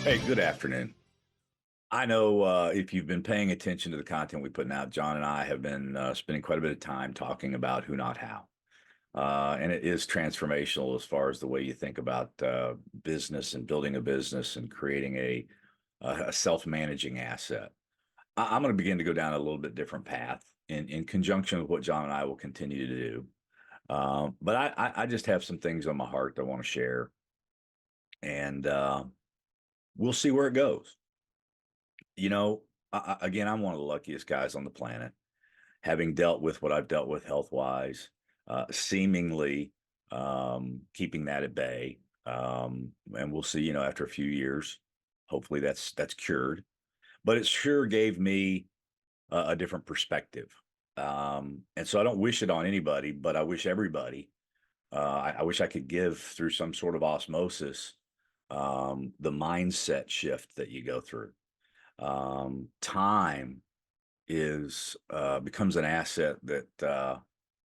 Hey, good afternoon. I know if you've been paying attention to the content we're putting out, John and I have been spending quite a bit of time talking about who, not how. And it is transformational as far as the way you think about business and building a business and creating a self-managing asset. I'm going to begin to go down a little bit different path in conjunction with what John and I will continue to do. But I just have some things on my heart that I want to share, and we'll see where it goes. You know, again, I'm one of the luckiest guys on the planet, having dealt with what I've dealt with health wise, seemingly keeping that at bay. And we'll see, after a few years, hopefully that's cured. But it sure gave me a different perspective. And so I don't wish it on anybody, but I wish everybody, I wish I could give through some sort of osmosis the mindset shift that you go through. Time is becomes an asset that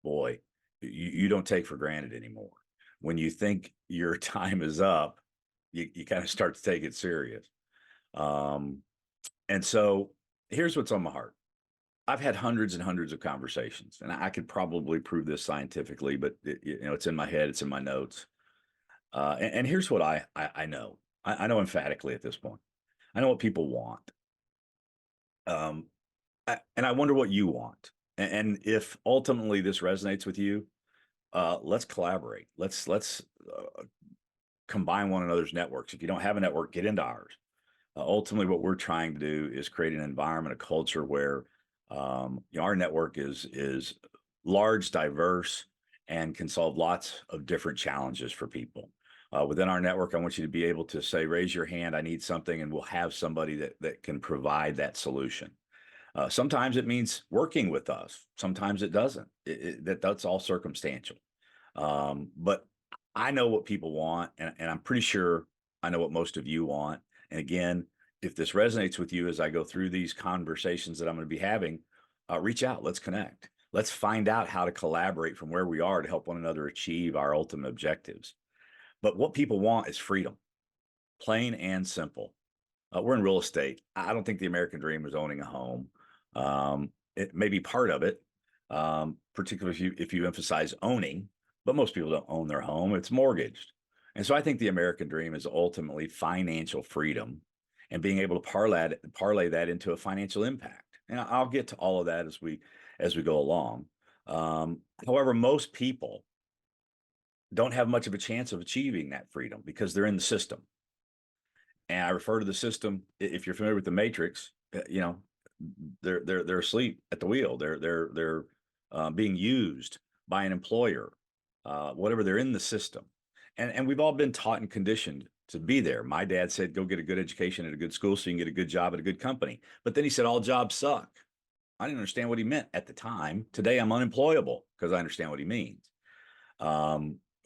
boy you don't take for granted anymore. When you think your time is up, you kind of start to take it serious. Um, and so here's what's on my heart. I've had hundreds and hundreds of conversations, and I could probably prove this scientifically, but it's in my head, it's in my notes. And here's what I know. I know emphatically at this point. I know what people want. Um, and I wonder what you want. And if ultimately this resonates with you, let's collaborate. Let's combine one another's networks. If you don't have a network, get into ours. Ultimately, what we're trying to do is create an environment, a culture where our network is large, diverse, and can solve lots of different challenges for people. Within our network, I want you to be able to say, "Raise your hand. I need something," and we'll have somebody that can provide that solution. Sometimes it means working with us. Sometimes it doesn't. That's all circumstantial. But I know what people want, and I'm pretty sure I know what most of you want. And again, if this resonates with you as I go through these conversations that I'm going to be having, reach out. Let's connect. Let's find out how to collaborate from where we are to help one another achieve our ultimate objectives. But what people want is freedom, plain and simple. We're in real estate. I don't think the American dream is owning a home. It may be part of it, particularly if you emphasize owning, but most people don't own their home. It's mortgaged. And so I think the American dream is ultimately financial freedom and being able to parlay that into a financial impact. And I'll get to all of that as we go along. However, most people don't have much of a chance of achieving that freedom because they're in the system. And I refer to the system, if you're familiar with the matrix, they're asleep at the wheel. They're being used by an employer, whatever. They're in the system, and we've all been taught and conditioned to be there. My dad said, "Go get a good education at a good school so you can get a good job at a good company." But then he said, "All jobs suck." I didn't understand what he meant at the time. Today, I'm unemployable because I understand what he means.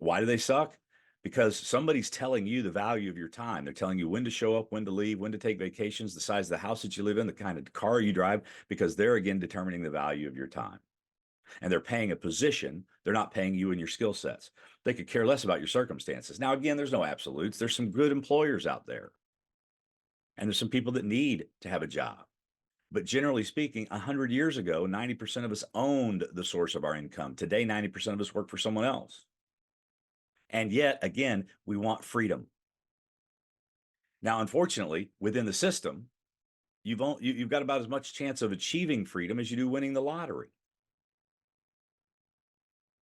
Why do they suck? Because somebody's telling you the value of your time. They're telling you when to show up, when to leave, when to take vacations, the size of the house that you live in, the kind of car you drive, because they're again determining the value of your time. And they're paying a position. They're not paying you and your skill sets. They could care less about your circumstances. Now, again, there's no absolutes. There's some good employers out there. And there's some people that need to have a job. But generally speaking, 100 years ago, 90% of us owned the source of our income. Today, 90% of us work for someone else. And yet, again, we want freedom. Now, unfortunately, within the system, you've got about as much chance of achieving freedom as you do winning the lottery.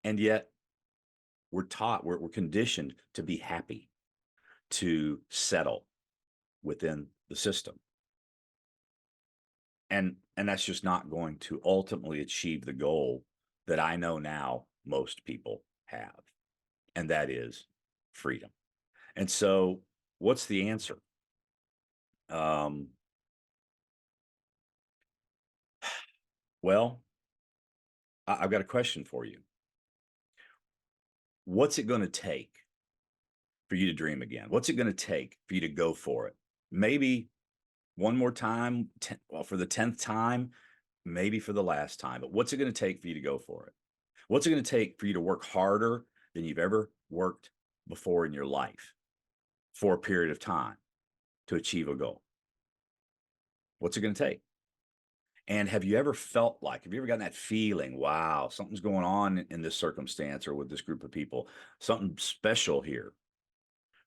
And yet, we're conditioned to be happy, to settle within the system. And that's just not going to ultimately achieve the goal that I know now most people have, and that is freedom. And so, what's the answer? Um, well, I've got a question for you. What's it going to take for you to dream again? What's it going to take for you to go for it? Maybe one more time, well, for the 10th time, maybe for the last time, but what's it going to take for you to go for it? What's it going to take for you to work harder than you've ever worked before in your life for a period of time? to achieve a goal? What's it going to take? And have you ever have you ever gotten that feeling, wow, something's going on in this circumstance or with this group of people, something special here?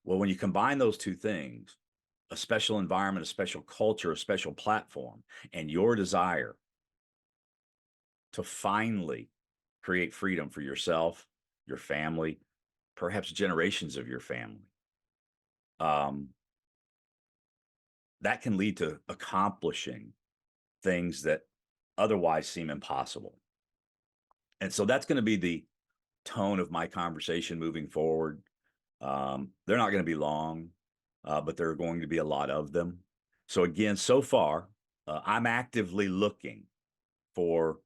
Well, when you combine those two things, a special environment, a special culture, a special platform, and your desire to finally create freedom for yourself, your family, perhaps generations of your family, um, that can lead to accomplishing things that otherwise seem impossible. And so that's going to be the tone of my conversation moving forward. They're not going to be long, but there are going to be a lot of them. So again, so far, I'm actively looking for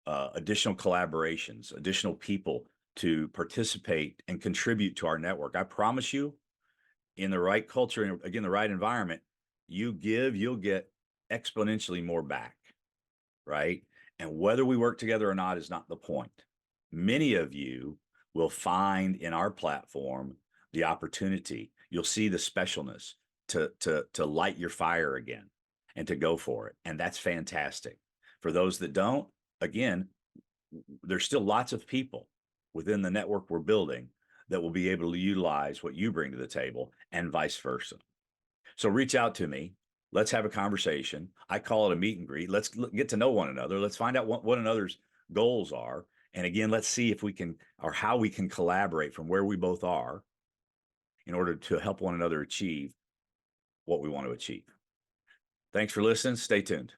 additional collaborations, additional people to participate and contribute to our network. I promise you, in the right culture and again, the right environment, you give, you'll get exponentially more back, right? And whether we work together or not is not the point. Many of you will find in our platform the opportunity. You'll see the specialness to light your fire again and to go for it. And that's fantastic. For those that don't, again, there's still lots of people within the network we're building that will be able to utilize what you bring to the table and vice versa. So reach out to me. Let's have a conversation. I call it a meet and greet. Let's get to know one another. Let's find out what one another's goals are. And again, let's see if we can, or how we can collaborate from where we both are in order to help one another achieve what we want to achieve. Thanks for listening. Stay tuned.